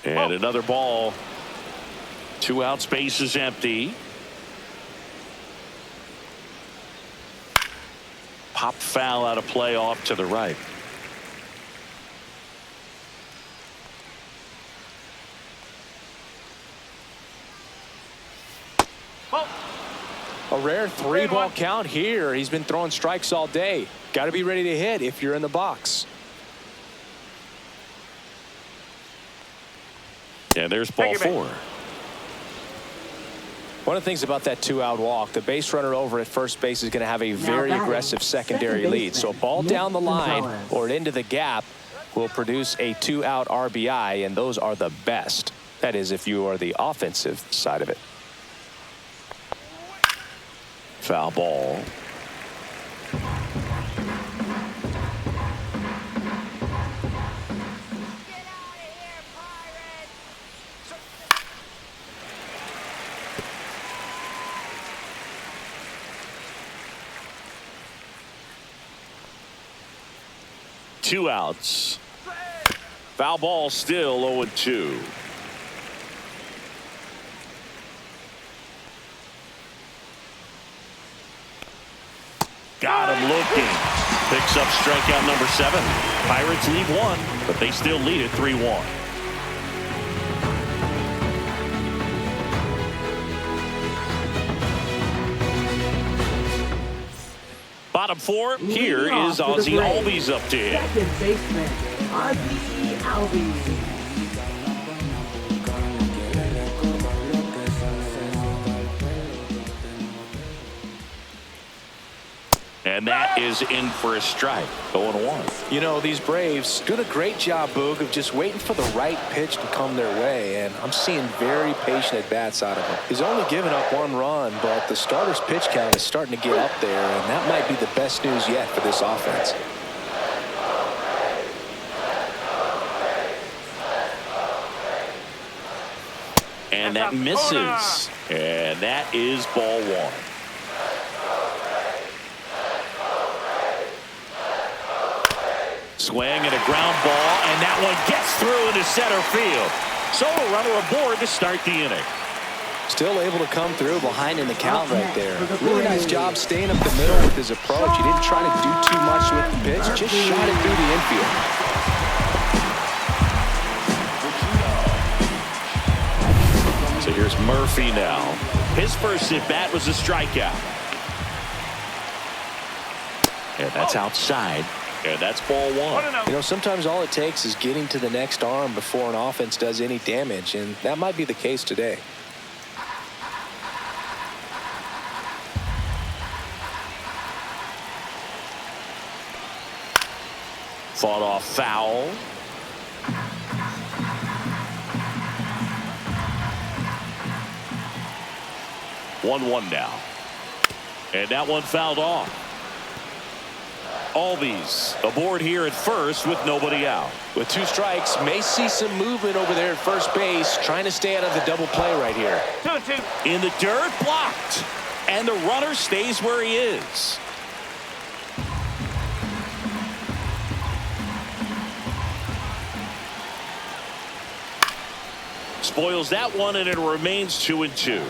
And another ball. 2 outs, base is empty. Pop foul out of play off to the right. A rare 3-ball count here. He's been throwing strikes all day. Got to be ready to hit if you're in the box. And there's ball 4. One of the things about that 2-out walk, the base runner over at first base is going to have a very aggressive secondary lead. So a ball down the line or into the gap will produce a 2-out RBI, and those are the best. That is, if you are the offensive side of it. Foul ball. Two outs. Foul ball, still 0-2. Got him looking. Picks up strikeout number 7. Pirates lead 1, but they still lead it 3-1. Bottom 4, here is Ozzie Albies up to hit. Second baseman, Ozzie Albies. And that is in for a strike. 0-1. You know, these Braves doing a great job, Boog, of just waiting for the right pitch to come their way, and I'm seeing very patient at-bats out of him. He's only given up 1 run, but the starter's pitch count is starting to get up there, and that might be the best news yet for this offense. And that misses. And that is ball 1. Swing and a ground ball, and that one gets through into center field. So a runner aboard to start the inning. Still able to come through behind in the count right there. Really nice job staying up the middle with his approach. He didn't try to do too much with the pitch, just shot it through the infield. So here's Murphy now. His first at-bat was a strikeout. And that's outside. And that's ball 1. You know, sometimes all it takes is getting to the next arm before an offense does any damage, and that might be the case today. Fought off foul. One now. And that one fouled off. Albies aboard here at first with nobody out. With 2 strikes, may see some movement over there at first base, trying to stay out of the double play right here. 2-2. In the dirt, blocked. And the runner stays where he is. Spoils that one, and it remains 2-2.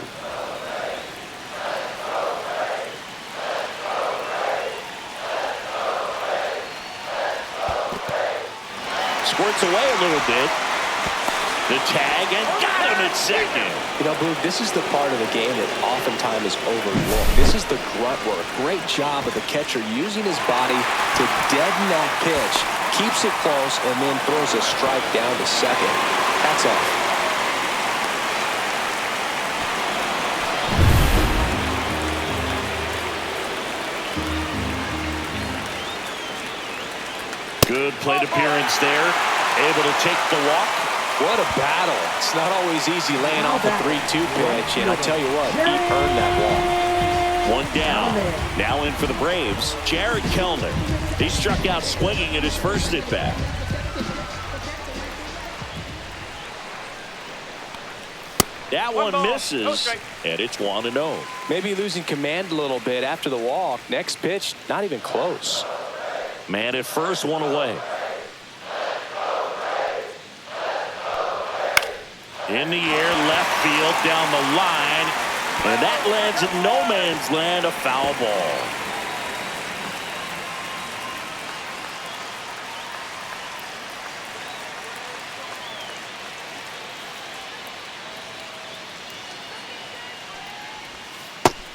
Squirts away a little bit. The tag, and got him at second. You know, Boog, this is the part of the game that oftentimes is overlooked. This is the grunt work. Great job of the catcher using his body to deaden that pitch, keeps it close, and then throws a strike down to second. Hats off. Good plate appearance there. Able to take the walk. What a battle. It's not always easy laying off a 3-2 pitch, and I tell you what, he earned that walk. One down. Now in for the Braves, Jared Kellner. He struck out swinging at his first at-bat. That one misses, and it's 1-0. Maybe losing command a little bit after the walk. Next pitch, not even close. Man at first, 1 away. In the air, left field, down the line. And that lands in no man's land, a foul ball.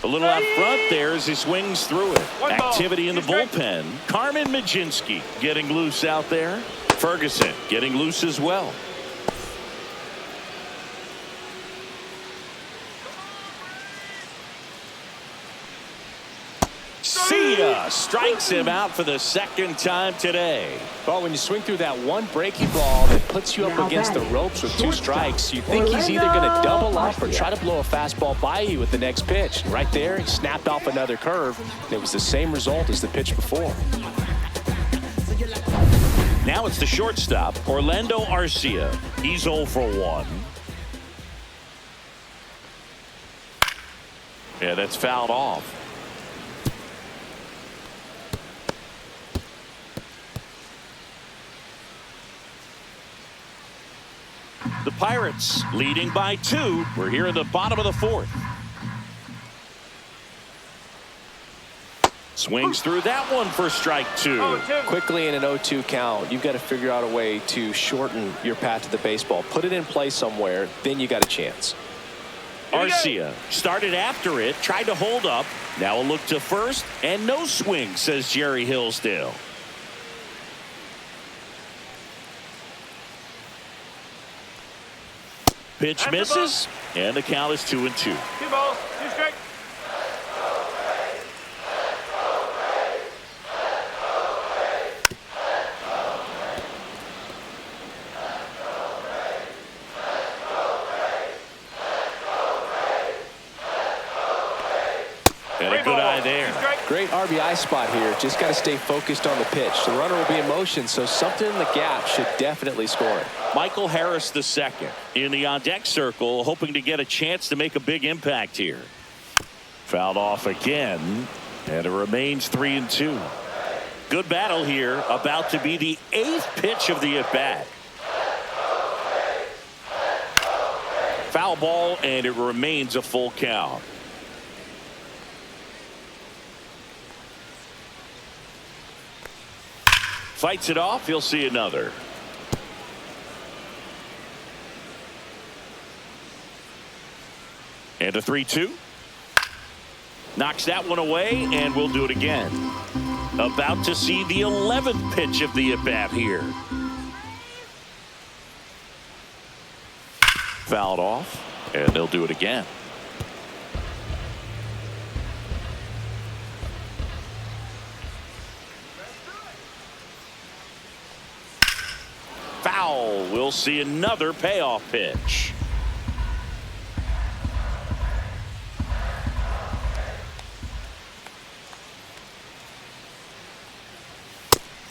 A little out front there as he swings through it. Activity in the bullpen. Carmen Majinski getting loose out there. Ferguson getting loose as well. Sia strikes him out for the second time today. Well, when you swing through that one breaking ball that puts you up against the ropes with 2 strikes, you think he's either going to double up or try to blow a fastball by you with the next pitch. Right there, he snapped off another curve. It was the same result as the pitch before. Now it's the shortstop, Orlando Arcia. He's 0 for 1. Yeah, that's fouled off. The Pirates leading by 2. We're here in the bottom of the 4th. Swings through that one for strike 2. Quickly in an 0-2 count, you've got to figure out a way to shorten your path to the baseball. Put it in play somewhere, then you got a chance. Arcia started after it, tried to hold up. Now a look to first, and no swing, says Jerry Hillsdale. Pitch misses, and the count is 2-2. 2 balls, 2 strikes. And a good eye there. Great RBI spot here. Just got to stay focused on the pitch. The runner will be in motion, so something in the gap should definitely score it. Michael Harris II in the on-deck circle, hoping to get a chance to make a big impact here. Fouled off again, and it remains 3-2. Good battle here, about to be the 8th pitch of the at-bat. Foul ball, and it remains a full count. Fights it off, he'll see another. And a 3-2. Knocks that one away, and we'll do it again. About to see the 11th pitch of the at-bat here. Fouled off, and they'll do it again. Foul. We'll see another payoff pitch.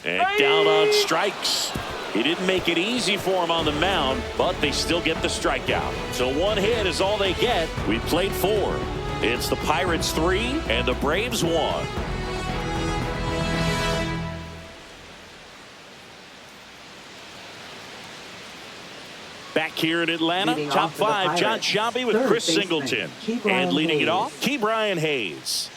And down on strikes. He didn't make it easy for him on the mound, but they still get the strikeout. So 1 hit is all they get. We played 4. It's the Pirates 3 and the Braves 1. Back here in Atlanta, Leading top off for the 5, John Pirates, Sciambi with third Chris baseman, Singleton. Ke'Bryan And leading it Hayes. off, Ke'Bryan Hayes.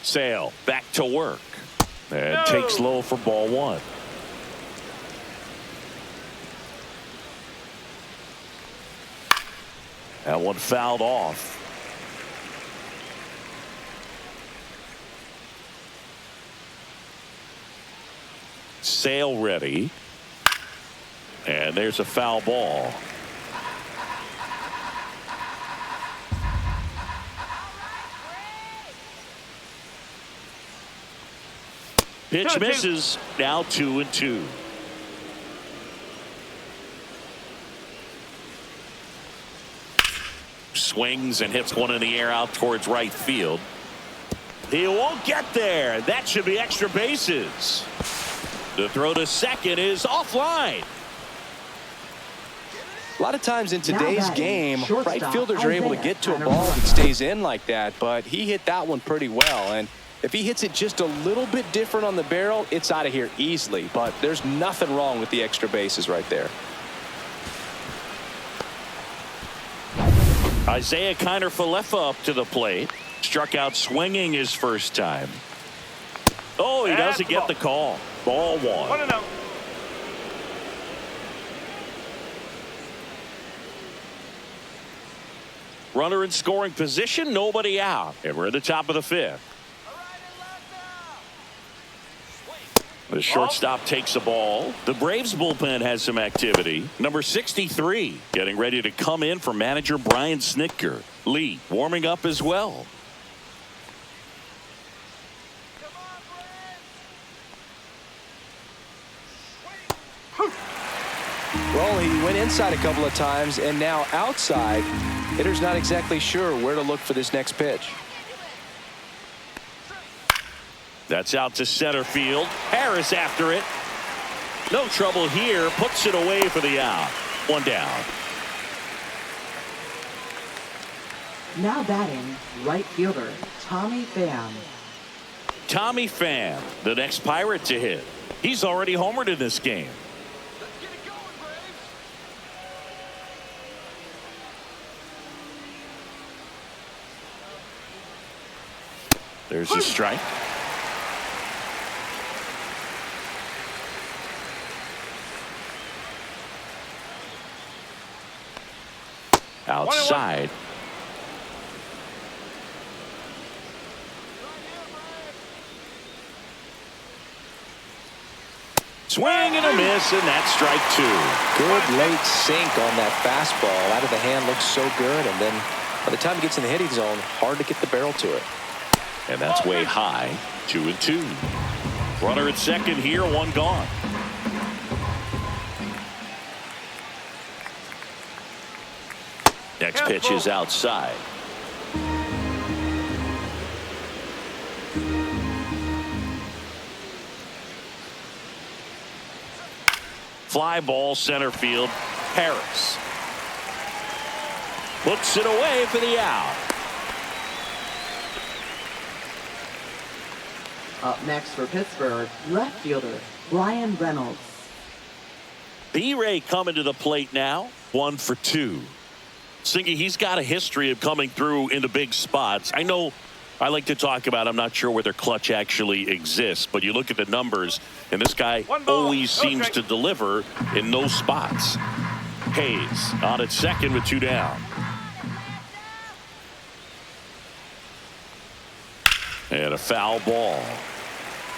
Sale back to work. And takes low for ball 1. That one fouled off. Sale ready. And there's a foul ball. Pitch misses. Now 2-2. Swings and hits one in the air out towards right field. He won't get there. That should be extra bases. The throw to second is offline. A lot of times in today's game, right fielders are able to get to a ball Isaiah. that stays in like that, but he hit that one pretty well. And if he hits it just a little bit different on the barrel, it's out of here easily. But there's nothing wrong with the extra bases right there. Isaiah Kiner-Falefa up to the plate. Struck out swinging his first time. Oh, he doesn't get the call. Ball one. 1-0. Runner in scoring position, nobody out. And we're at the top of the fifth. The shortstop takes a ball. The Braves bullpen has some activity. Number 63 getting ready to come in for manager Brian Snitker. Lee warming up as well. Well, he went inside a couple of times, and now outside. Hitter's not exactly sure where to look for this next pitch. That's out to center field. Harris after it. No trouble here. Puts it away for the out. One down. Now batting, right fielder, Tommy Pham. Tommy Pham, the next Pirate to hit. He's already homered in this game. There's a strike. Outside. Swing and a miss, and that's strike two. Good late sink on that fastball. Out of the hand looks so good, and then by the time he gets in the hitting zone, hard to get the barrel to it. And that's way high. 2-2. Runner at second here, one gone. Next pitch is outside. Fly ball center field. Harris puts it away for the out. Up next for Pittsburgh, left fielder, Brian Reynolds. B-Ray coming to the plate now. 1 for 2. Singy, he's got a history of coming through into big spots. I know I like to talk about, I'm not sure whether clutch actually exists, but you look at the numbers, and this guy always seems to deliver in those spots. Hayes on at second with 2 down. And a foul ball.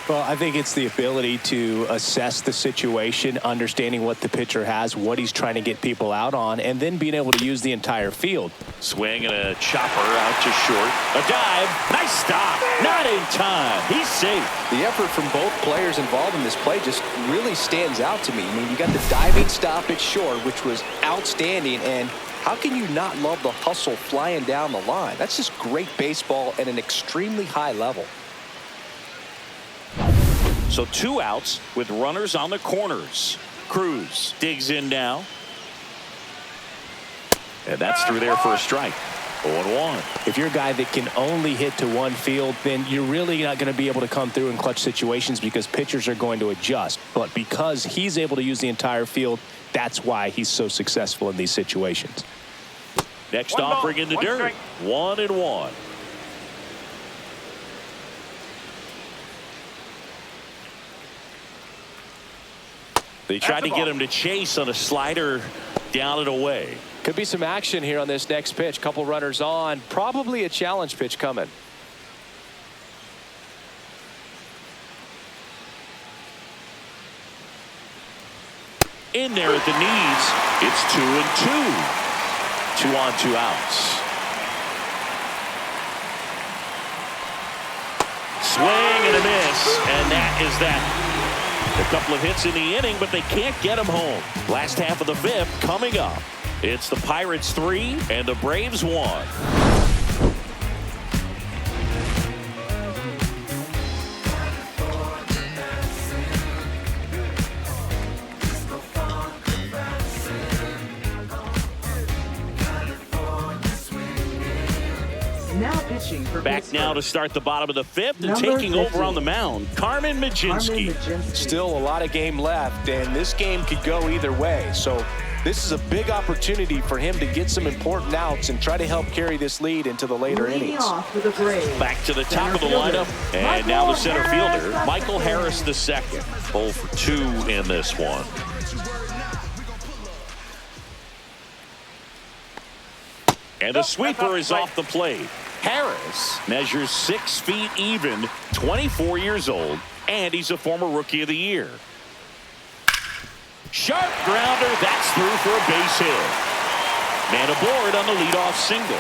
Well, I think it's the ability to assess the situation, understanding what the pitcher has, what he's trying to get people out on, and then being able to use the entire field. Swing and a chopper out to short. A dive. Nice stop. Not in time. He's safe. The effort from both players involved in this play just really stands out to me. I mean, you got the diving stop at short, which was outstanding, and how can you not love the hustle flying down the line? That's just great baseball at an extremely high level. So 2 outs with runners on the corners. Cruz digs in now. And that's through there for a strike. 0-1. If you're a guy that can only hit to one field, then you're really not going to be able to come through in clutch situations because pitchers are going to adjust. But because he's able to use the entire field, that's why he's so successful in these situations. Next offering in the dirt. 1-1. They tried to get him to chase on a slider down and away. Could be some action here on this next pitch. Couple runners on. Probably a challenge pitch coming. In there at the knees. It's 2-2. 2 on, 2 outs. Swing and a miss, and that is that. A couple of hits in the inning, but they can't get him home. Last half of the 5th coming up. It's the Pirates 3 and the Braves 1. Now pitching for Back Pittsburgh. now to start the bottom of the fifth and Number taking over 15. on the mound, Carmen Mlodzinski. Still a lot of game left, and this game could go either way. So this is a big opportunity for him to get some important outs and try to help carry this lead into the later Leading innings. off for the Braves. Back to the top of the Center lineup, fielder, and now the center Harris fielder, Michael Harris II. 0 for 2 in this one. And the sweeper is off the plate. Harris measures 6 feet even, 24 years old, and he's a former Rookie of the Year. Sharp grounder, that's through for a base hit. Man aboard on the leadoff single.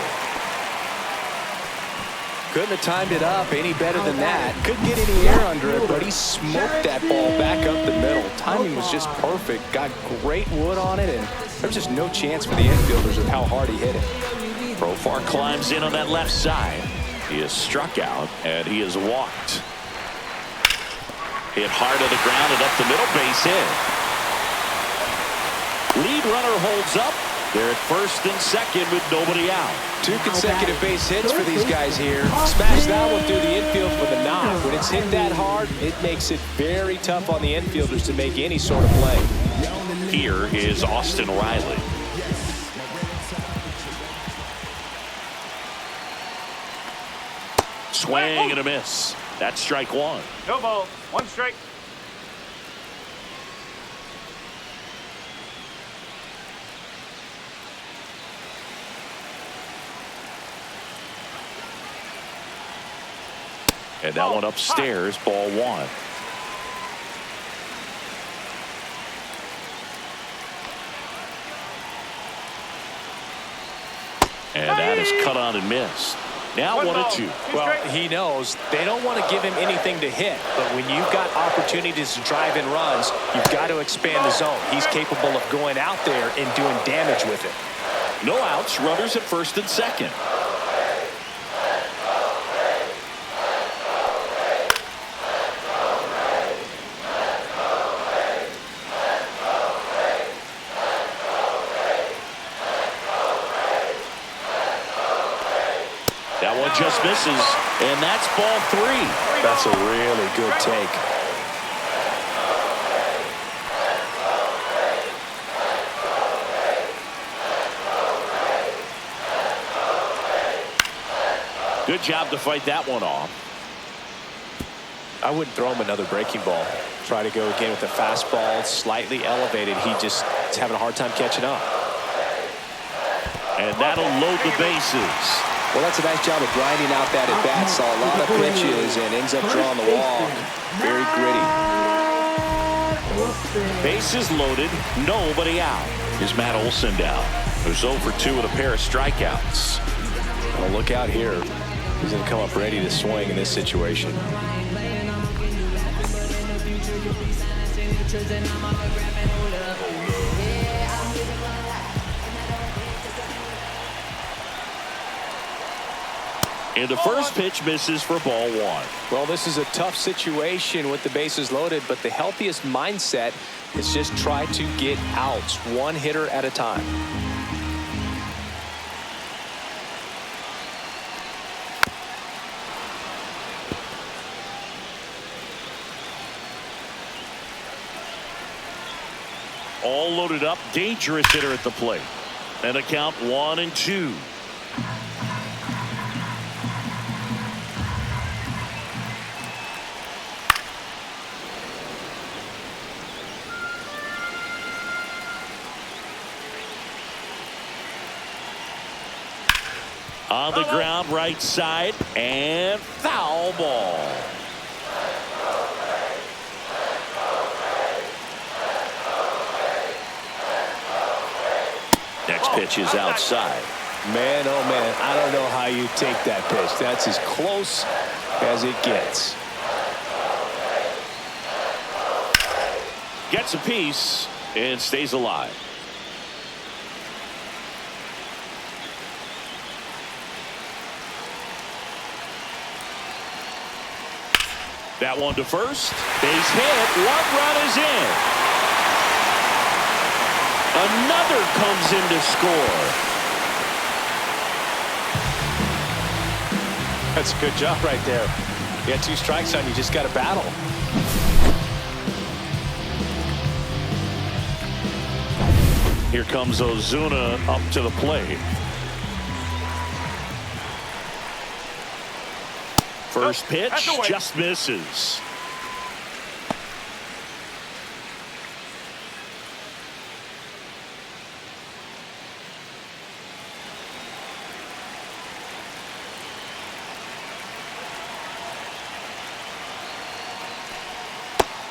Couldn't have timed it up any better than that. Couldn't get any air under it, but he smoked that ball back up the middle. Timing was just perfect. Got great wood on it, and there's just no chance for the infielders of how hard he hit it. Profar climbs in on that left side. He is struck out, and he is walked. Hit hard to the ground and up the middle, base hit. Lead runner holds up. They're at first and second with nobody out. 2 consecutive base hits for these guys here. Smash that one through the infield for the knock. When it's hit that hard, it makes it very tough on the infielders to make any sort of play. Here is Austin Riley. Swing and a miss. That's strike one. No ball. 1 strike. And that one upstairs, ball 1. And that is cut on and missed. Now 1-2. Well, he knows they don't want to give him anything to hit, but when you've got opportunities to drive in runs, you've got to expand the zone. He's capable of going out there and doing damage with it. No outs, runners at first and second. That one just misses, and that's ball 3. That's a really good take. Good job to fight that one off. I wouldn't throw him another breaking ball. Try to go again with the fastball, slightly elevated. He just is having a hard time catching up. And that'll load the bases. Well, that's a nice job of grinding out that at-bat. Saw a lot of pitches and ends up drawing the walk. Very gritty. Bases loaded, nobody out. Here's Matt Olson down. Who's 0 for 2 with a pair of strikeouts. Well, look out here. He's going to come up ready to swing in this situation. And the first pitch misses for ball 1. Well, this is a tough situation with the bases loaded, but the healthiest mindset is just try to get outs, one hitter at a time. All loaded up, dangerous hitter at the plate. And a count 1-2. On the ground, right side, and foul ball. Next pitch is outside. Man, oh man, I don't know how you take that pitch. That's as close as it gets. Gets a piece and stays alive. That one to first. Base hit. 1 run is in. Another comes in to score. That's a good job right there. You got 2 strikes on you, just got to battle. Here comes Ozuna up to the plate. First pitch just misses.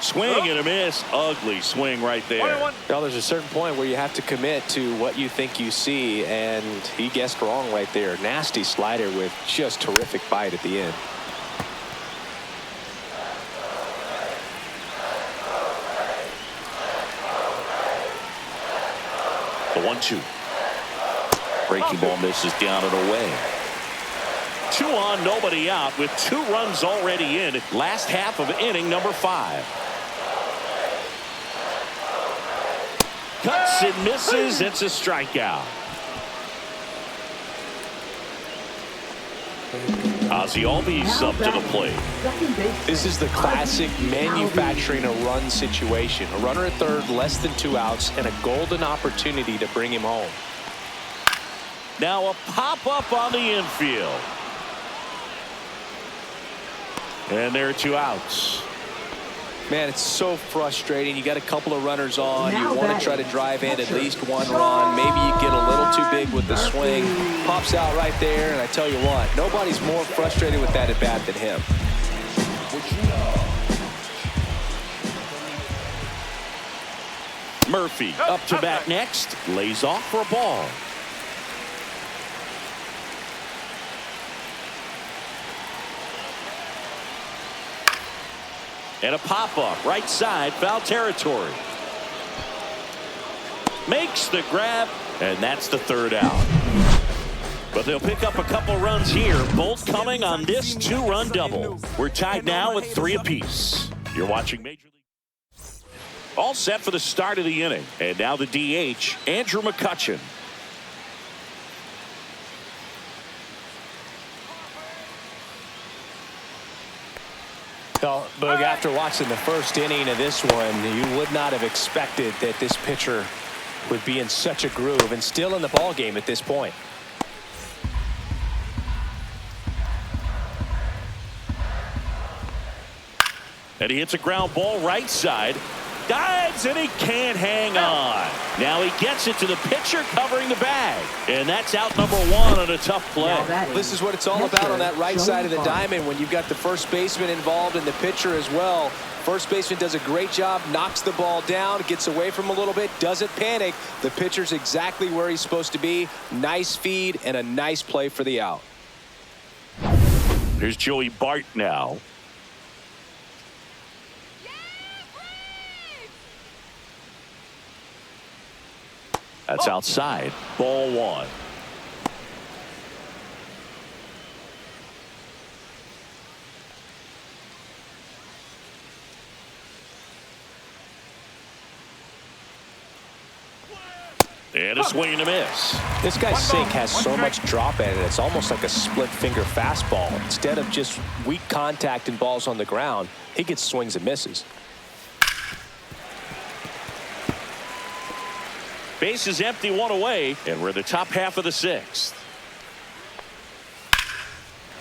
Swing and a miss. Ugly swing right there. Well, there's a certain point where you have to commit to what you think you see, and he guessed wrong right there. Nasty slider with just terrific bite at the end. The 1-2. Breaking ball misses down and away. 2 on, nobody out with 2 runs already in. Last half of inning number 5. Cuts and misses. It's a strikeout. Ozzie Albies up to the plate. This is the classic manufacturing a run situation. A runner at third, less than 2 outs, and a golden opportunity to bring him home. Now a pop-up on the infield. And there are 2 outs. Man, it's so frustrating. You got a couple of runners on. You want to try to drive in at least 1 run. Maybe you get a little too big with the swing. Pops out right there, and I tell you what, nobody's more frustrated with that at bat than him. Murphy up to bat next. Lays off for a ball. And a pop-up, right side, foul territory. Makes the grab, and that's the 3rd out. But they'll pick up a couple runs here, both coming on this 2-run double. We're tied now with 3 apiece. You're watching Major League. All set for the start of the inning. And now the DH, Andrew McCutchen. Well, Boog, after watching the first inning of this one, you would not have expected that this pitcher would be in such a groove and still in the ball game at this point. And he hits a ground ball right side. Dives and he can't hang on. Now he gets it to the pitcher covering the bag. And that's out number 1 on a tough play. This is what it's all about on that right side of the diamond when you've got the first baseman involved and the pitcher as well. First baseman does a great job, knocks the ball down, gets away from him a little bit, doesn't panic. The pitcher's exactly where he's supposed to be. Nice feed and a nice play for the out. Here's Joey Bart now. That's outside. Ball 1. And a swing and a miss. This guy's sink has so much drop at it. It's almost like a split finger fastball. Instead of just weak contact and balls on the ground, he gets swings and misses. Base is empty, 1 away, and we're in the top half of the 6th.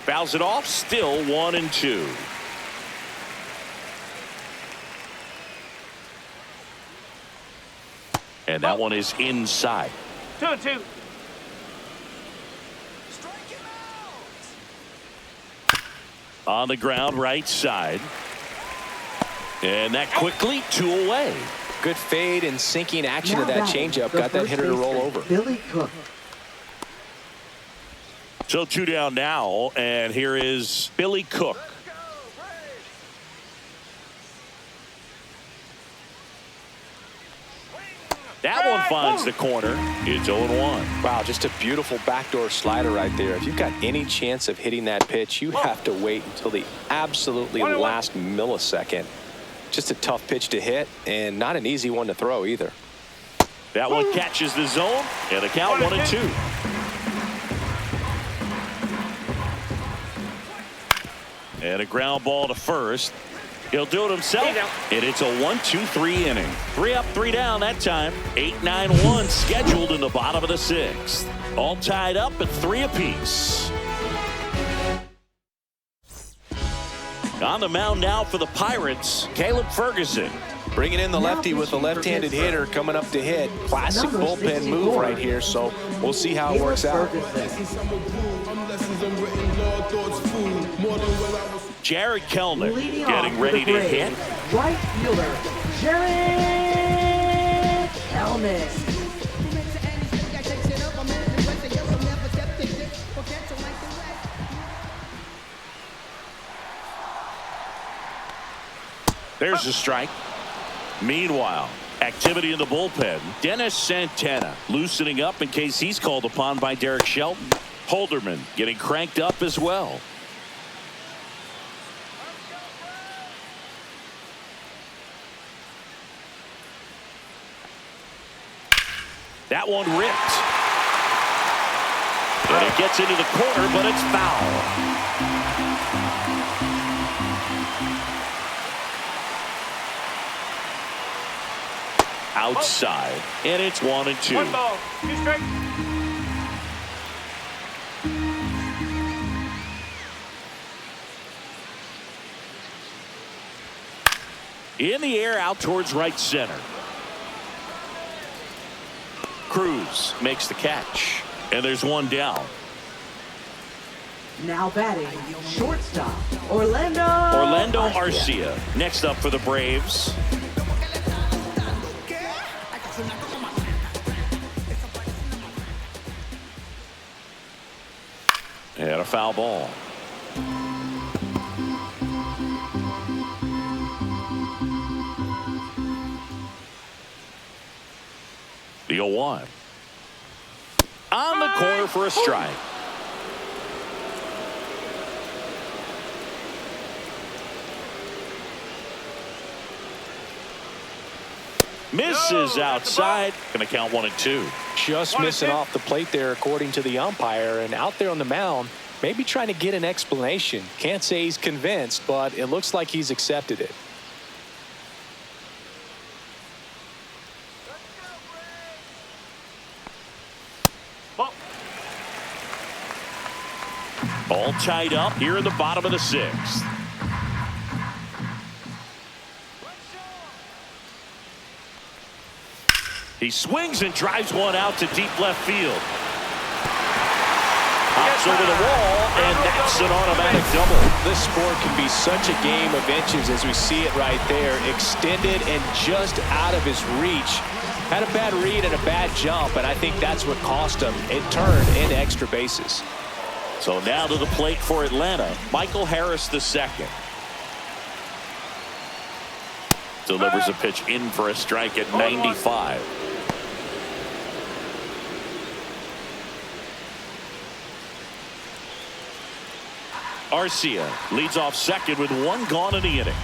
Fouls it off, still 1-2. And that one is inside. 2-2. On the ground, right side. And that quickly 2 away. Good fade and sinking action of that changeup got that hitter to roll over. Billy Cook. So 2 down now, and here is Billy Cook. That one finds the corner. It's 0-1. Wow, just a beautiful backdoor slider right there. If you've got any chance of hitting that pitch, you have to wait until the absolutely last millisecond. Just a tough pitch to hit and not an easy one to throw either. That one catches the zone, and a count 1-2. And a ground ball to first. He'll do it himself. And it's a 1-2-3 inning. 3 up, 3 down that time. 8-9-1 scheduled in the bottom of the 6th. All tied up at 3 apiece. On the mound now for the Pirates, Caleb Ferguson. Bringing in the lefty with a left-handed hitter coming up to hit. Classic bullpen move right here, so we'll see how it works out. Jared Kelnick getting ready to hit. Right fielder, Jared Kelnick. There's a strike. Meanwhile, activity in the bullpen. Dennis Santana loosening up in case he's called upon by Derek Shelton. Holderman getting cranked up as well. That one ripped. And it gets into the corner, but it's foul. Outside, and it's 1-2. 1 ball, 2 strikes. In the air out towards right center. Cruz makes the catch, and there's one down. Now batting, shortstop, Orlando Arcia. Next up for the Braves. And a foul ball. The 0-1. On the corner for a strike. Misses outside. Going to count 1-2. Just missing off the plate there, according to the umpire. And out there on the mound, maybe trying to get an explanation. Can't say he's convinced, but it looks like he's accepted it. All tied up here in the bottom of the 6th. He swings and drives one out to deep left field. Hops over the wall, and that's an automatic double. This sport can be such a game of inches as we see it right there. Extended and just out of his reach. Had a bad read and a bad jump, and I think that's what cost him. It turned into extra bases. So now to the plate for Atlanta, Michael Harris II. Delivers a pitch in for a strike at 95. Arcia leads off second with one gone in the inning.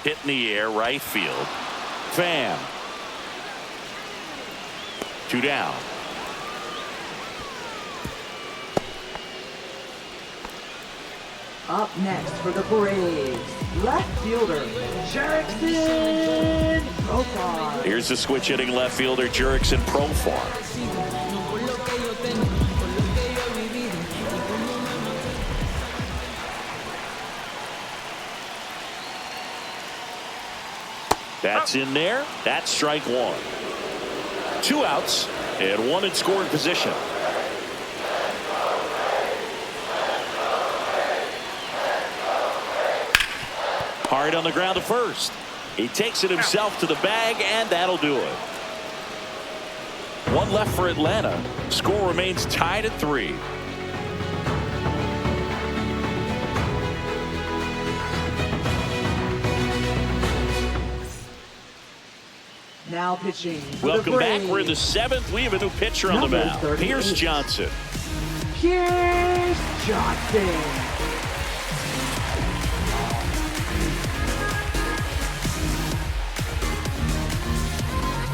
Hit in the air, right field. Pham. 2 down. Up next for the Braves, left fielder, Jerickson Profar. Here's the switch hitting left fielder, Jerickson Profar. That's in there. That's strike 1. 2 outs and 1 in scoring position. Hard on the ground to first. He takes it himself to the bag, and that'll do it. 1 left for Atlanta. Score remains tied at 3. Now pitching. Welcome back. We're in the 7th. We have a new pitcher on the mound. Pierce Johnson. Pierce Johnson.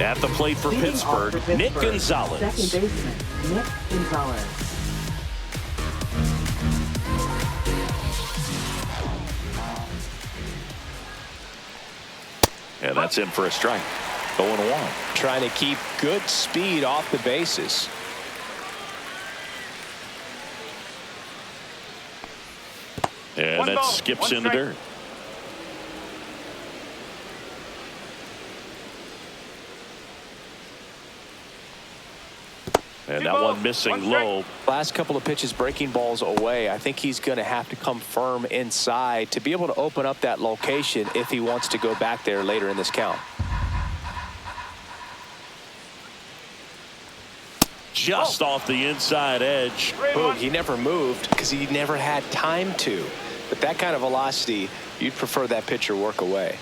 At the plate for Leading off Pittsburgh, Nick Gonzalez. Second baseman, Nick Gonzalez. And that's in for a strike. 0-1. Trying to keep good speed off the bases. And that skips in the dirt. And that one missing low. Last couple of pitches breaking balls away. I think he's going to have to come firm inside to be able to open up that location if he wants to go back there later in this count. Just off the inside edge. Boog, he never moved because he never had time to. But that kind of velocity, you'd prefer that pitcher work away.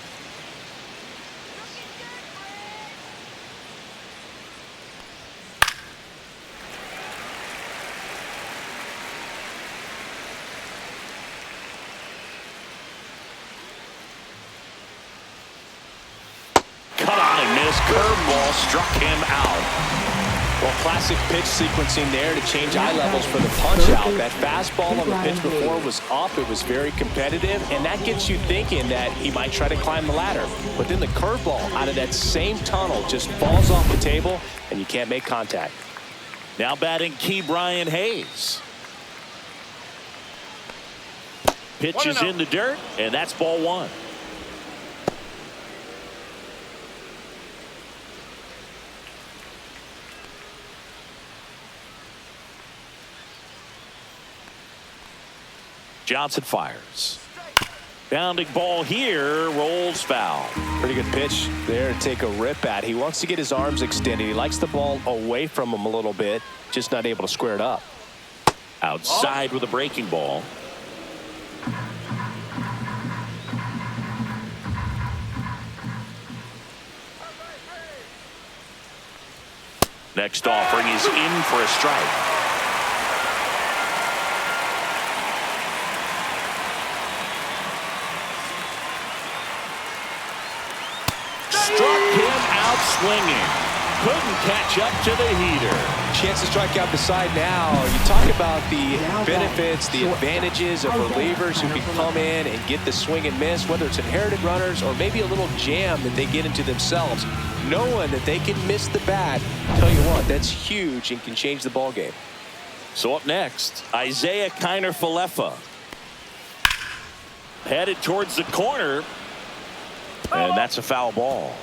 Cut on and miss. Curveball struck him out. Well, classic pitch sequencing there to change eye levels for the punch out. That fastball on the pitch before was up. It was very competitive, and that gets you thinking that he might try to climb the ladder. But then the curveball out of that same tunnel just falls off the table, and you can't make contact. Now batting Key Brian Hayes. Pitch is in the dirt, and that's ball one. Johnson fires. Bounding ball here, rolls foul. Pretty good pitch there to take a rip at. He wants to get his arms extended. He likes the ball away from him a little bit, just not able to square it up. Outside with a breaking ball. Next offering is in for a strike. Struck him out swinging. Couldn't catch up to the heater. Chance to strike out the side now. You talk about the benefits, the advantages of relievers who can come in and get the swing and miss, whether it's inherited runners or maybe a little jam that they get into themselves. Knowing that they can miss the bat, tell you what, that's huge and can change the ball game. So up next, Isaiah Kiner-Falefa. Headed towards the corner. And that's a foul ball.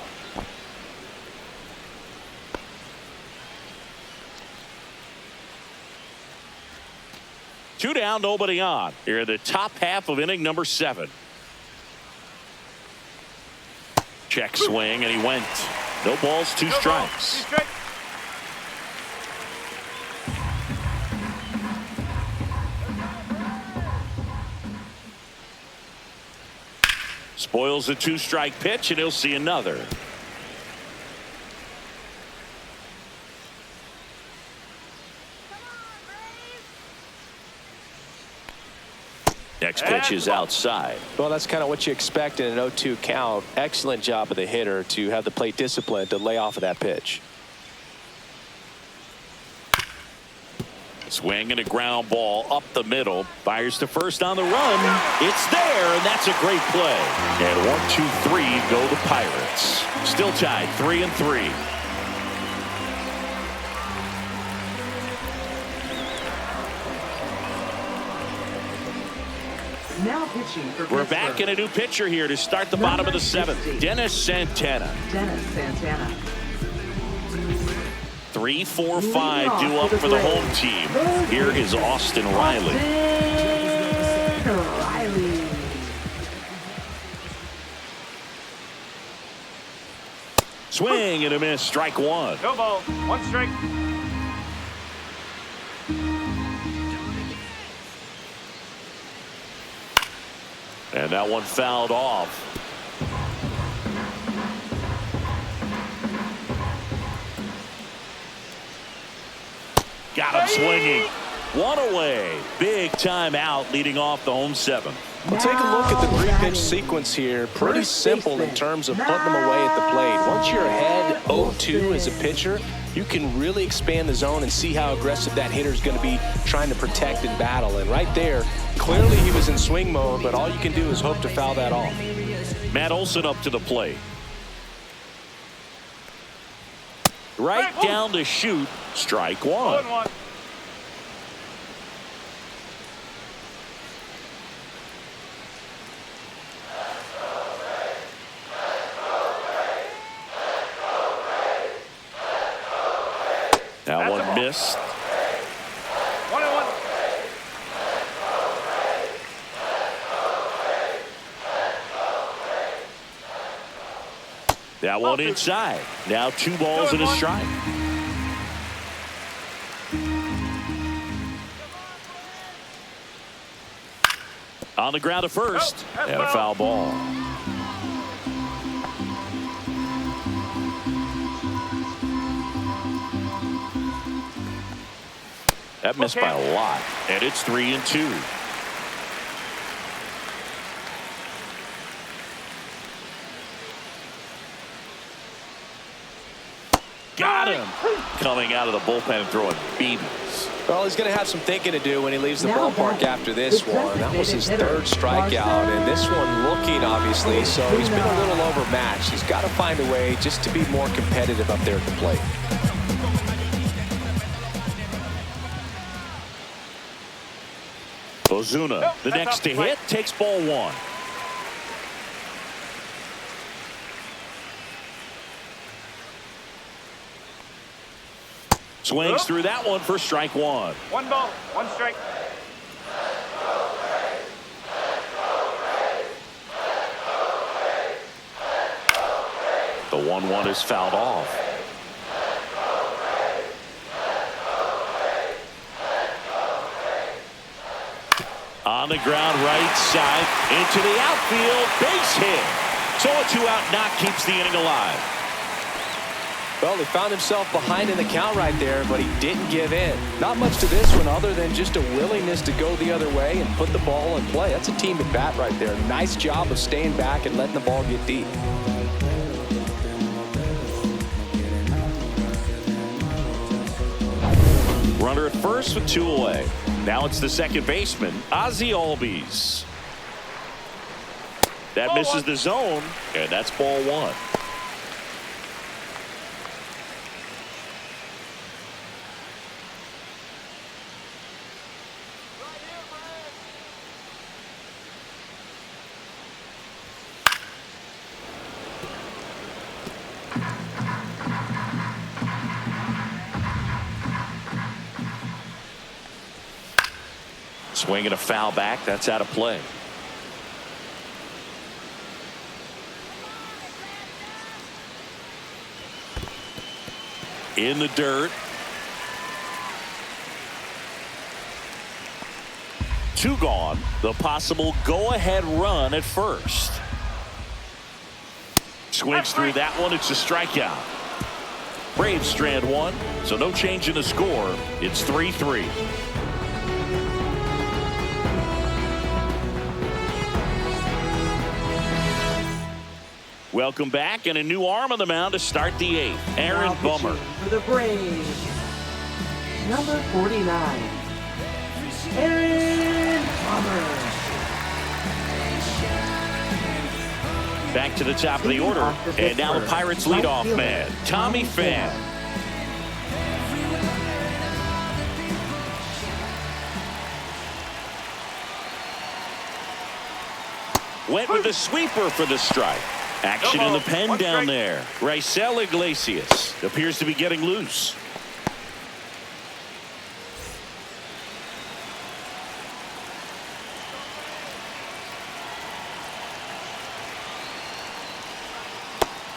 Two down, nobody on. Here in the top half of inning number 7. Check swing, and he went. No balls, 2 strikes. Spoils the 2-strike pitch, and he'll see another. Next pitch is outside. Well, that's kind of what you expect in an 0-2 count. Excellent job of the hitter to have the plate discipline to lay off of that pitch. Swing and a ground ball up the middle. Fires to first on the run. It's there, and that's a great play. And 1-2-3 go the Pirates. Still tied 3-3. Now pitching for We're Pittsburgh. back in a new pitcher here to start the bottom of the 7th. Dennis Santana. Dennis Santana. 3, 4, 5 due up for the home team. Here is Austin Riley. Riley. Swing and a miss. Strike 1. No ball. 1 strike. And that one fouled off. Got him swinging. One away. Big time out leading off the home 7th. Well, take a look at the three-pitch sequence here. Pretty simple in terms of putting them away at the plate. Once you're ahead 0-2 as a pitcher, you can really expand the zone and see how aggressive that hitter is going to be trying to protect and battle. And right there, clearly he was in swing mode, but all you can do is hope to foul that off. Matt Olson up to the plate. Right down to shoot. Strike one. 0-1. That That's a one ball. missed. 1-1. That one inside. Now 2 balls and a strike. On the ground to first. And a foul ball. That missed by a lot. And it's 3-2. Got him. Coming out of the bullpen and throwing BBs. Well, he's going to have some thinking to do when he leaves the ballpark after this one. That was his third strikeout, and this one looking, obviously, so he's been a little overmatched. He's got to find a way just to be more competitive up there at the plate. Ozuna, the next to hit, takes ball 1. Swings through that one for strike 1. 1 ball, 1 strike. The 1-1 is fouled off. On the ground, right side, into the outfield, base hit. So a 2-out knock keeps the inning alive. Well, he found himself behind in the count right there, but he didn't give in. Not much to this one other than just a willingness to go the other way and put the ball in play. That's a team at bat right there. Nice job of staying back and letting the ball get deep. Runner at first with 2 away. Now it's the second baseman, Ozzie Albies. That misses the zone, and that's ball 1. Swinging a foul back. That's out of play. In the dirt. 2 gone. The possible go-ahead run at first. Swings through that one. It's a strikeout. Braves strand 1, so no change in the score. It's 3-3. Welcome back, and a new arm on the mound to start the 8th. Aaron Bummer. For the Braves, number 49, Aaron Bummer. Back to the top of the order, and now the Pirates leadoff man, Tommy Pham. Went with the sweeper for the strike. Action in the pen down there. Raisel Iglesias appears to be getting loose.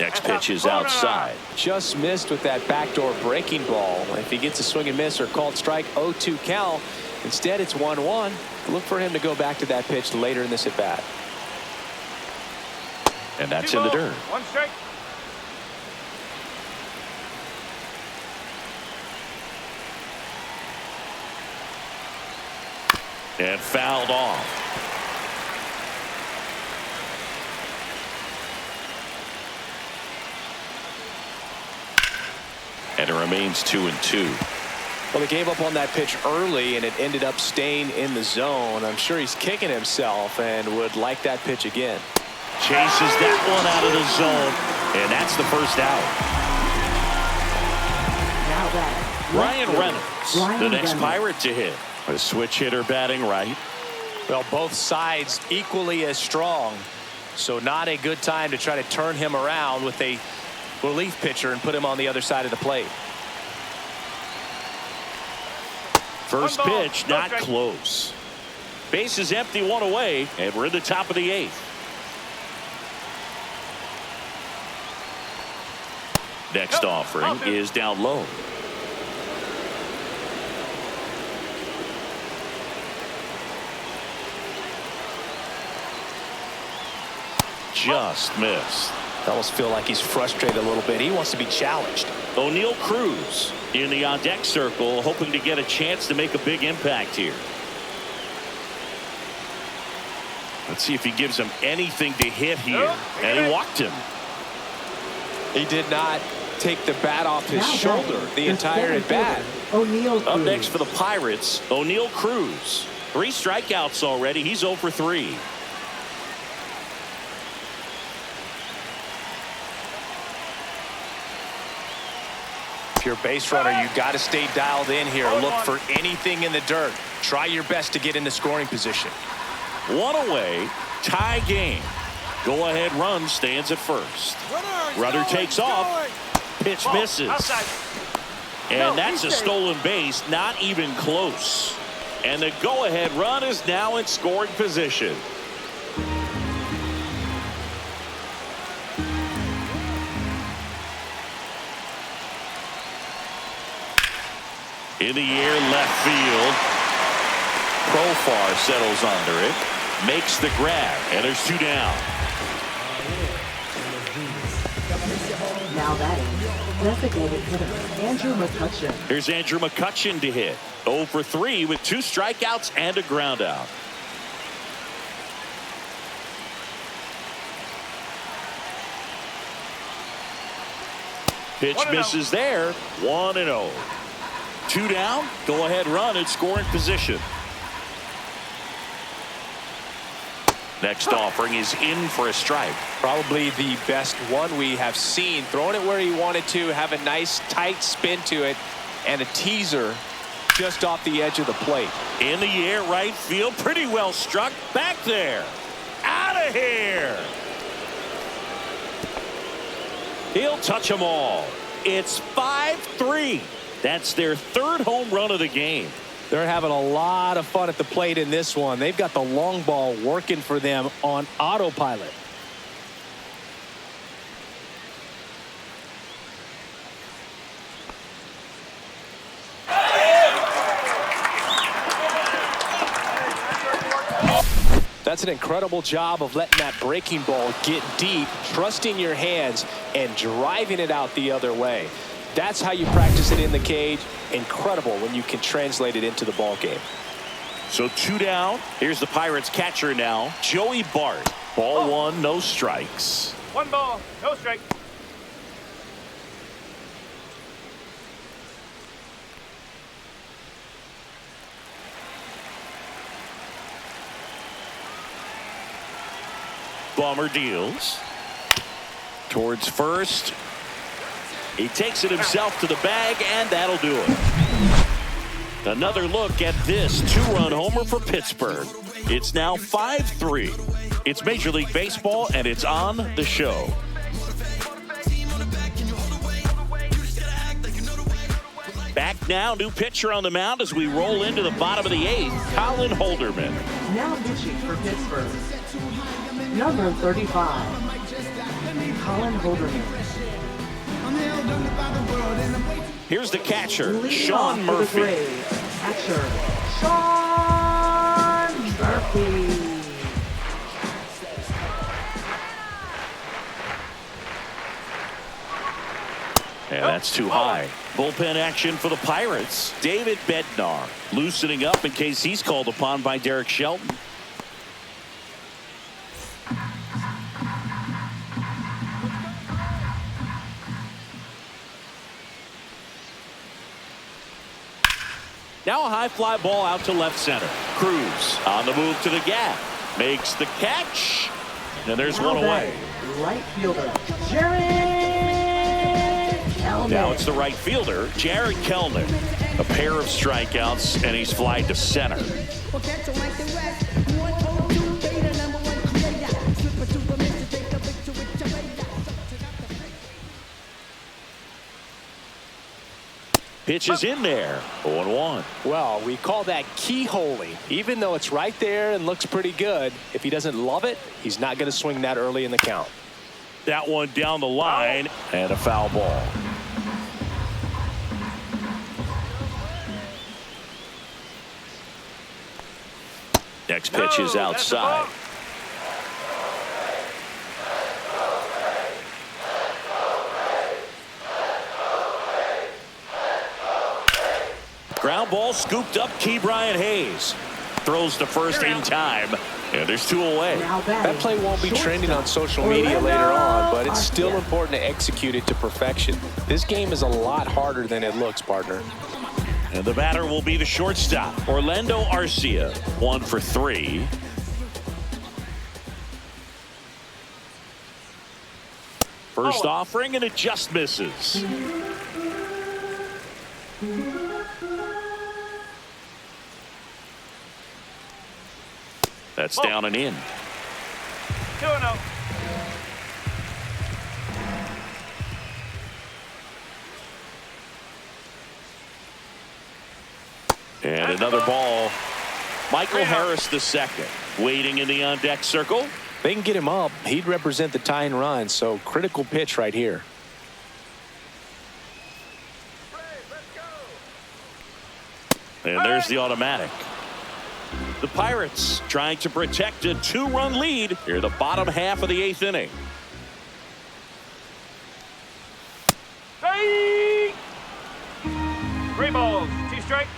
Next pitch is outside. Just missed with that backdoor breaking ball. If he gets a swing and miss or called strike, 0-2 count. Instead, it's 1-1. Look for him to go back to that pitch later in this at bat. And that's in the dirt. 1 strike. And fouled off. And it remains 2-2. Well, he gave up on that pitch early, and it ended up staying in the zone. I'm sure he's kicking himself and would like that pitch again. Chases that one out of the zone, and that's the first out. Now that Ryan Reynolds, the next Pirate to hit. A switch hitter batting right. Well, both sides equally as strong, so not a good time to try to turn him around with a relief pitcher and put him on the other side of the plate. First pitch, not close. Base is empty, one away, and we're in the top of the 8th. Next offering is down low. Just missed. I almost feel like he's frustrated a little bit. He wants to be challenged. O'Neill Cruz in the on-deck circle, hoping to get a chance to make a big impact here. Let's see if he gives him anything to hit here. And he walked him. He did not take the bat off his shoulder the entire at bat. O'Neill Cruz. Up next for the Pirates, O'Neill Cruz. 3 strikeouts already. He's 0 for 3. If you're a base runner, you got to stay dialed in here. Look for anything in the dirt. Try your best to get into scoring position. 1 away, tie game. Go ahead run stands at first. Runner takes off. Pitch misses. And that's a stolen base, not even close. And the go ahead run is now in scoring position. In the air, left field. Profar settles under it. Makes the grab, and there's 2 down. Now batting, designated hitter Andrew McCutchen. Here's Andrew McCutchen to hit. 0 for 3 with 2 strikeouts and a ground out. Pitch misses there. 1-0. 2 down. Go ahead run in scoring position. Next offering is in for a strike. Probably the best one we have seen. Throwing it where he wanted to, have a nice tight spin to it, and a teaser just off the edge of the plate. In the air, right field. Pretty well struck. Back there. Out of here. He'll touch them all. It's 5-3. That's their 3rd home run of the game. They're having a lot of fun at the plate in this one. They've got the long ball working for them on autopilot. That's an incredible job of letting that breaking ball get deep, trusting your hands, and driving it out the other way. That's how you practice it in the cage. Incredible when you can translate it into the ball game. So 2 down. Here's the Pirates catcher now, Joey Bart. Ball 1, no strikes. 1 ball, no strike. Bomber deals towards first. He takes it himself to the bag, and that'll do it. Another look at this 2-run homer for Pittsburgh. It's now 5-3. It's Major League Baseball, and it's on the show. Back now, new pitcher on the mound as we roll into the bottom of the 8th, Colin Holderman. Now pitching for Pittsburgh, number 35, Colin Holderman. Here's the catcher, Leading Sean off for the Murphy. Braves, catcher, Sean Murphy. And that's too high. Bullpen action for the Pirates. David Bednar loosening up in case he's called upon by Derek Shelton. Now a high fly ball out to left center. Cruz on the move to the gap. Makes the catch. And there's one away. Right fielder, Jared Kelnick. Now it's the right fielder, Jared Kelnick. A pair of strikeouts, and he's flied to center. Pitch is in there. 0-1. Well, we call that keyholing. Even though it's right there and looks pretty good, if he doesn't love it, he's not going to swing that early in the count. That one down the line, and a foul ball. Next pitch is outside. Ground ball scooped up. Ke'Bryan Hayes throws to first in time, and there's two away. That play won't be trending on social media later on, but it's still important to execute it to perfection. This game is a lot harder than it looks, partner. And the batter will be the shortstop, Orlando Arcia. 1 for 3. First offering, and it just misses. That's down and in. 2-0. And another ball. Michael Harris II waiting in the on-deck circle. They can get him up. He'd represent the tying run, so critical pitch right here. And there's the automatic. The Pirates trying to protect a 2-run lead here in the bottom half of the 8th inning. Hey! 3 balls, 2 strikes.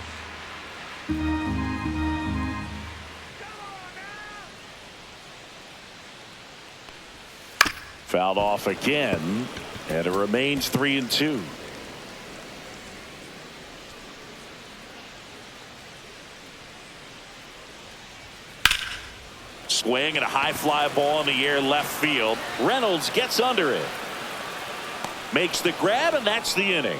Fouled off again, and it remains 3-2. Swing and a high fly ball in the air left field. Reynolds gets under it. Makes the grab, and that's the inning.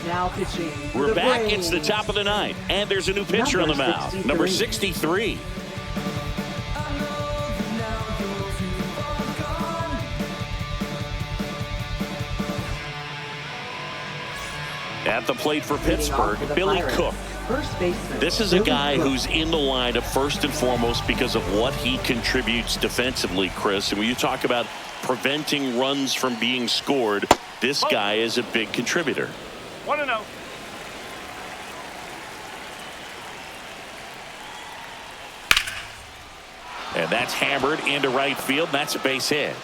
Now pitching. We're back. It's the top of the 9th, and there's a new pitcher on the mound. Number 63. At the plate for Pittsburgh, Billy Cook. This is a guy who's in the lineup first and foremost because of what he contributes defensively, Chris. And when you talk about preventing runs from being scored, this guy is a big contributor. 1-0. And that's hammered into right field. And that's a base hit.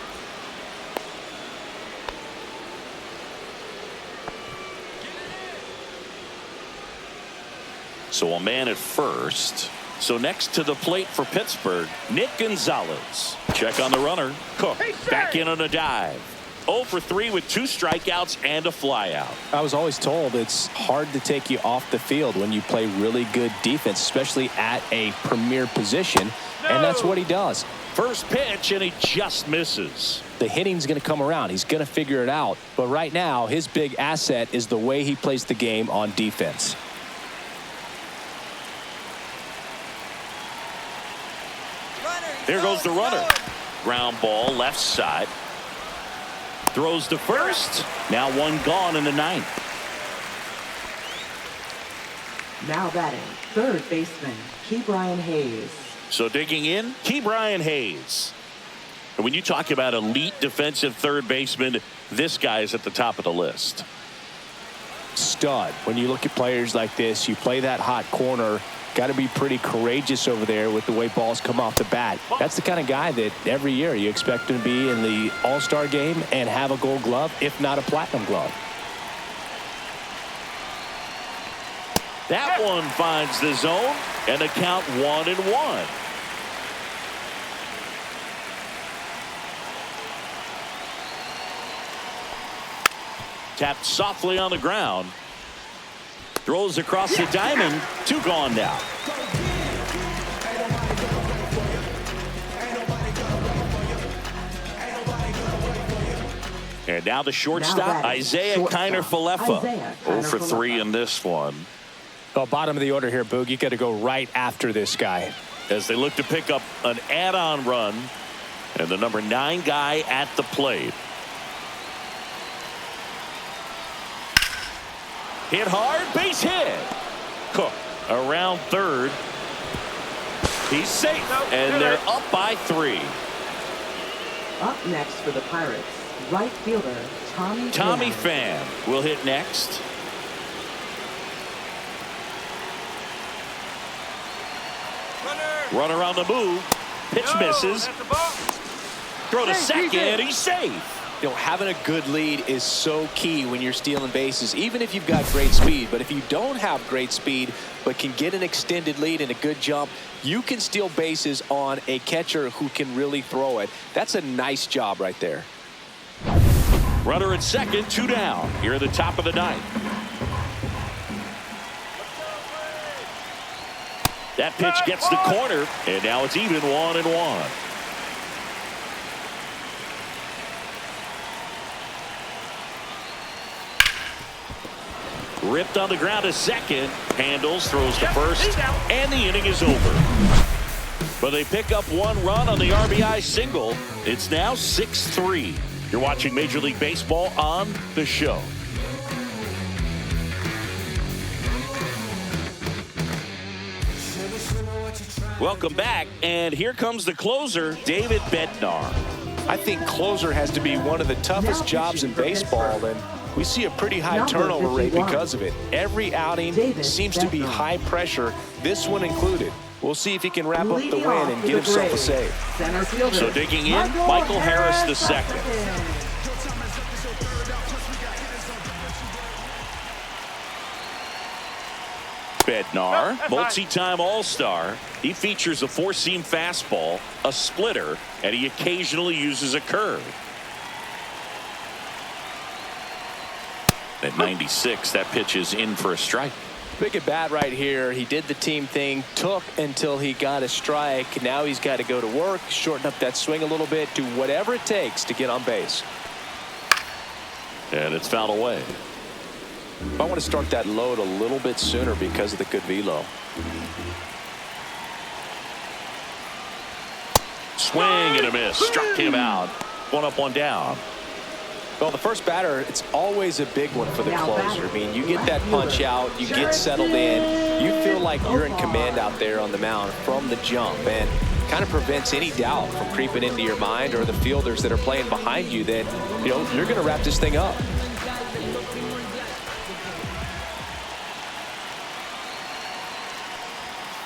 So a man at first. So next to the plate for Pittsburgh, Nick Gonzalez. Check on the runner. Cook back in on a dive. 0 for 3 with 2 strikeouts and a flyout. I was always told it's hard to take you off the field when you play really good defense, especially at a premier position. And that's what he does. First pitch, and he just misses. The hitting's going to come around. He's going to figure it out. But right now, his big asset is the way he plays the game on defense. There goes the runner. Ground ball left side. Throws to first. Now one gone in the 9th. Now batting, third baseman, Ke'Bryan Hayes. So digging in, Ke'Bryan Hayes. And when you talk about elite defensive third baseman, this guy is at the top of the list. Stud. When you look at players like this, you play that hot corner. Got to be pretty courageous over there with the way balls come off the bat. That's the kind of guy that every year you expect him to be in the All-Star game and have a Gold Glove, if not a Platinum Glove. That one finds the zone, and the count 1-1. Tapped softly on the ground. Throws across the diamond. 2 gone now. And now the shortstop, Isaiah Kiner-Falefa. 0 for 3 in this one. Well, bottom of the order here, Boog. You got to go right after this guy. As they look to pick up an add-on run. And the number 9 guy at the plate. Hit hard, base hit. Cook around third. He's safe, and they're up by 3. Up next for the Pirates, right fielder Tommy Pham will hit next. Runner on the move. Pitch misses. Throw to second. He's safe. You know, having a good lead is so key when you're stealing bases, even if you've got great speed. But if you don't have great speed but can get an extended lead and a good jump, you can steal bases on a catcher who can really throw it. That's a nice job right there. Runner at second, 2 down. Here at the top of the 9th. That pitch gets the corner, and now it's even 1-1. Ripped on the ground to second. Handles, throws to first, and the inning is over. But they pick up 1 run on the RBI single. It's now 6-3. You're watching Major League Baseball on The Show. Welcome back, and here comes the closer, David Bednar. I think closer has to be one of the toughest jobs in baseball, and we see a pretty high turnover rate because of it. Every outing seems to be high pressure, this one included. We'll see if he can wrap up the win and get himself a save. So digging in, Michael Harris II. Bednar, multi-time All-Star. He features a 4-seam fastball, a splitter, and he occasionally uses a curve. At 96, that pitch is in for a strike. Big at bat right here. He did the team thing, took until he got a strike. Now he's got to go to work, shorten up that swing a little bit, do whatever it takes to get on base. And it's fouled away. I want to start that load a little bit sooner because of the good velo. Swing and a miss. Struck him out. 1 up, 1 down. Well, the first batter, it's always a big one for the closer. I mean, you get that punch out, you get settled in, you feel like you're in command out there on the mound from the jump, and kind of prevents any doubt from creeping into your mind or the fielders that are playing behind you that, you know, you're going to wrap this thing up.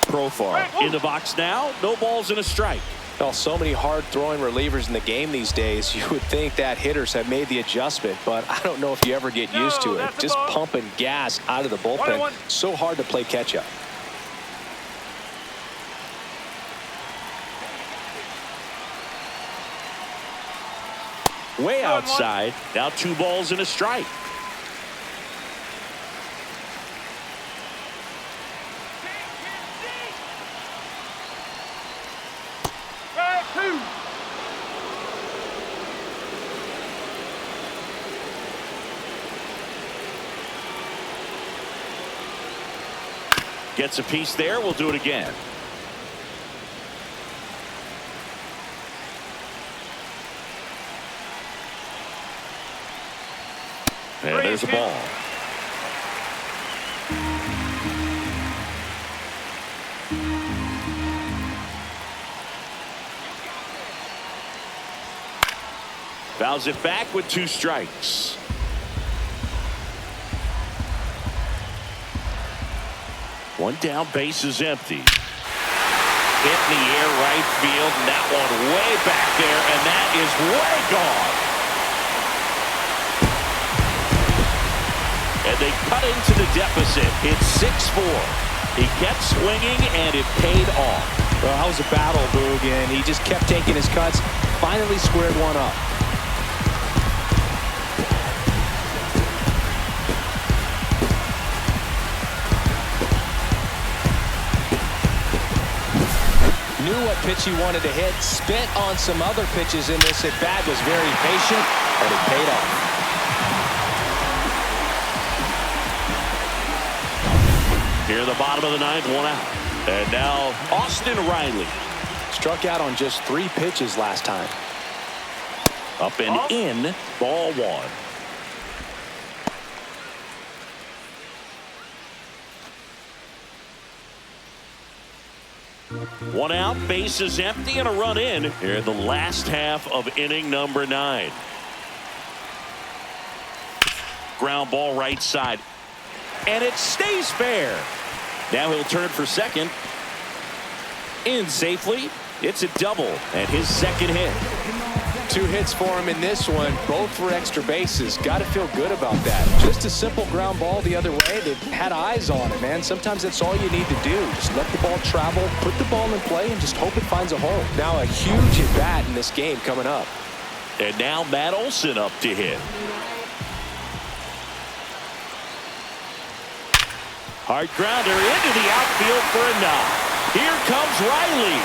Profar in the box now. No balls and a strike. Well, so many hard-throwing relievers in the game these days, you would think that hitters have made the adjustment, but I don't know if you ever get used to it. Just pumping gas out of the bullpen. So hard to play catch-up. Way outside. Now 2 balls and a strike. Gets a piece there. We'll do it again. And there's a ball. Fouls it back with 2 strikes. One down, base is empty. Hit in the air, right field, and that one way back there, and that is way gone. and they cut into the deficit. It's 6-4. He kept swinging, and it paid off. Well, that was a battle, Boog, and he just kept taking his cuts. Finally squared one up. Knew what pitch he wanted to hit. Spent on some other pitches in this at bat. Was very patient, and it paid off. Here in the bottom of the ninth, 1 out. And now Austin Riley. Struck out on just 3 pitches last time. Up and in, ball 1. One out, bases empty, and a run in here in the last half of inning number 9. Ground ball right side. And it stays fair. Now he'll turn for second. In safely. It's a double and his second hit. 2 hits for him in this one, both for extra bases. Got to feel good about that. Just a simple ground ball the other way. They had eyes on it, man. Sometimes that's all you need to do. Just let the ball travel, put the ball in play, and just hope it finds a hole. Now a huge at bat in this game coming up. And now Matt Olson up to hit. Hard grounder into the outfield for a knock. Here comes Riley.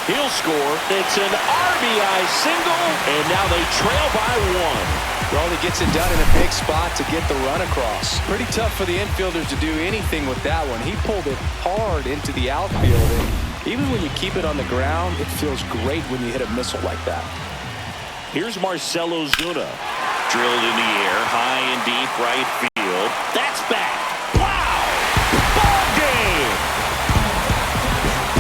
He'll score. It's an RBI single, and now they trail by 1. Well, he gets it done in a big spot to get the run across. Pretty tough for the infielders to do anything with that one. He pulled it hard into the outfield, and even when you keep it on the ground, it feels great when you hit a missile like that. Here's Marcell Ozuna. Drilled in the air, high and deep right field. That's back.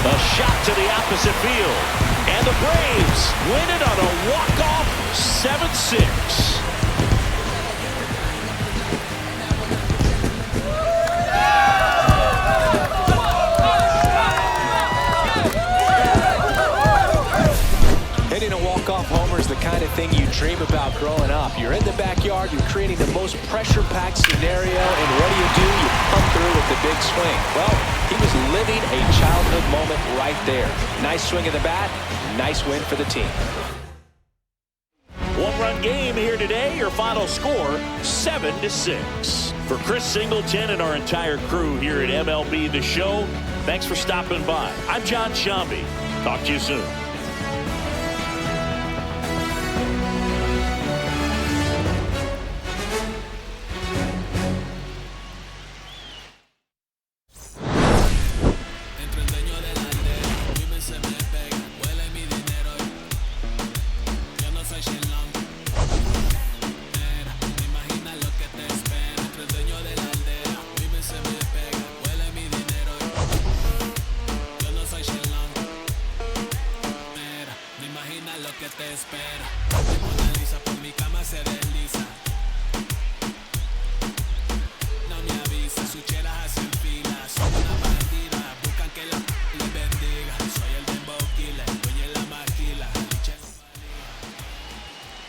A shot to the opposite field. And the Braves win it on a walk-off 7-6. Hitting a walk-off homer is the kind of thing you dream about growing up. You're in the backyard, you're creating the most pressure-packed scenario, and what do? You come through with the big swing. Well, he was living a childhood moment right there. Nice swing of the bat, nice win for the team. 1-run game here today. Your final score, 7-6. For Chris Singleton and our entire crew here at MLB The Show, thanks for stopping by. I'm John Shambi. Talk to you soon.